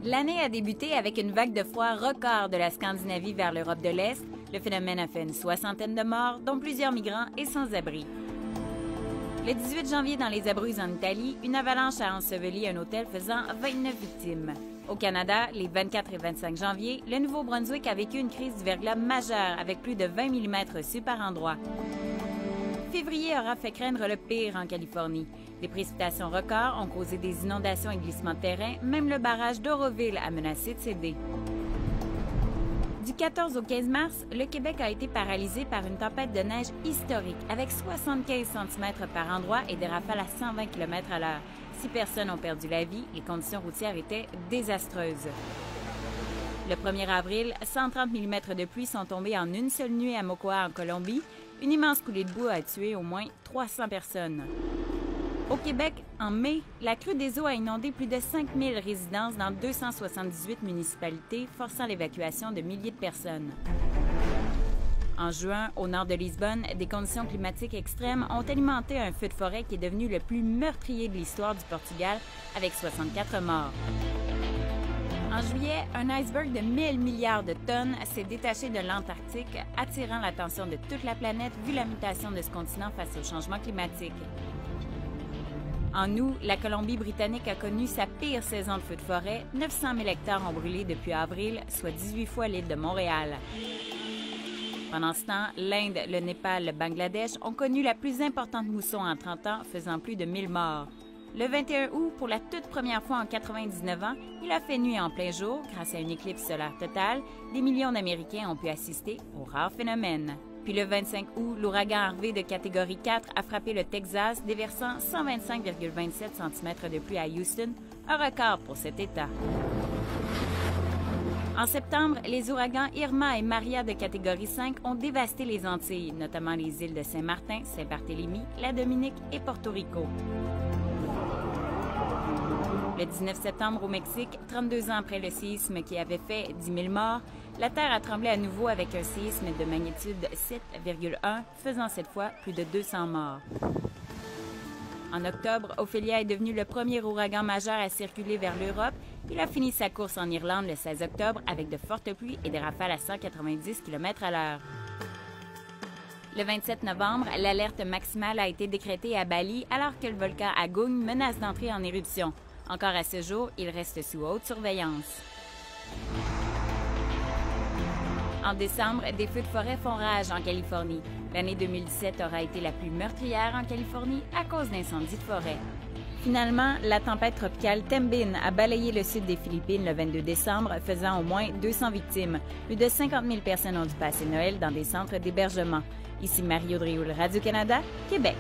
L'année a débuté avec une vague de froid record de la Scandinavie vers l'Europe de l'Est. Le phénomène a fait une soixantaine de morts, dont plusieurs migrants et sans-abri. Le 18 janvier, dans les Abruzzes en Italie, une avalanche a enseveli un hôtel faisant 29 victimes. Au Canada, les 24 et 25 janvier, le Nouveau-Brunswick a vécu une crise du verglas majeure avec plus de 20 mm reçus par endroit. Février aura fait craindre le pire en Californie. Des précipitations records ont causé des inondations et glissements de terrain, même le barrage d'Oroville a menacé de céder. Du 14 au 15 mars, le Québec a été paralysé par une tempête de neige historique avec 75 cm par endroit et des rafales à 120 km à l'heure. 6 personnes ont perdu la vie, les conditions routières étaient désastreuses. Le 1er avril, 130 mm de pluie sont tombés en une seule nuit à Mocoa, en Colombie. Une immense coulée de boue a tué au moins 300 personnes. Au Québec, en mai, la crue des eaux a inondé plus de 5000 résidences dans 278 municipalités, forçant l'évacuation de milliers de personnes. En juin, au nord de Lisbonne, des conditions climatiques extrêmes ont alimenté un feu de forêt qui est devenu le plus meurtrier de l'histoire du Portugal, avec 64 morts. En juillet, un iceberg de 1000 milliards de tonnes s'est détaché de l'Antarctique, attirant l'attention de toute la planète vu la mutation de ce continent face au changement climatique. En août, la Colombie-Britannique a connu sa pire saison de feux de forêt. 900 000 hectares ont brûlé depuis avril, soit 18 fois l'île de Montréal. Pendant ce temps, l'Inde, le Népal, le Bangladesh ont connu la plus importante mousson en 30 ans, faisant plus de 1000 morts. Le 21 août, pour la toute première fois en 99 ans, il a fait nuit en plein jour. Grâce à une éclipse solaire totale, des millions d'Américains ont pu assister au rare phénomène. Puis le 25 août, l'ouragan Harvey de catégorie 4 a frappé le Texas, déversant 125,27 cm de pluie à Houston, un record pour cet État. En septembre, les ouragans Irma et Maria de catégorie 5 ont dévasté les Antilles, notamment les îles de Saint-Martin, Saint-Barthélemy, la Dominique et Porto Rico. Le 19 septembre au Mexique, 32 ans après le séisme qui avait fait 10 000 morts, la Terre a tremblé à nouveau avec un séisme de magnitude 7,1, faisant cette fois plus de 200 morts. En octobre, Ophelia est devenu le premier ouragan majeur à circuler vers l'Europe. Il a fini sa course en Irlande le 16 octobre avec de fortes pluies et des rafales à 190 km à l'heure. Le 27 novembre, l'alerte maximale a été décrétée à Bali alors que le volcan Agung menace d'entrer en éruption. Encore à ce jour, il reste sous haute surveillance. En décembre, des feux de forêt font rage en Californie. L'année 2017 aura été la plus meurtrière en Californie à cause d'incendies de forêt. Finalement, la tempête tropicale Tembin a balayé le sud des Philippines le 22 décembre, faisant au moins 200 victimes. Plus de 50 000 personnes ont dû passer Noël dans des centres d'hébergement. Ici Marie-Audrey Houle, Radio-Canada, Québec.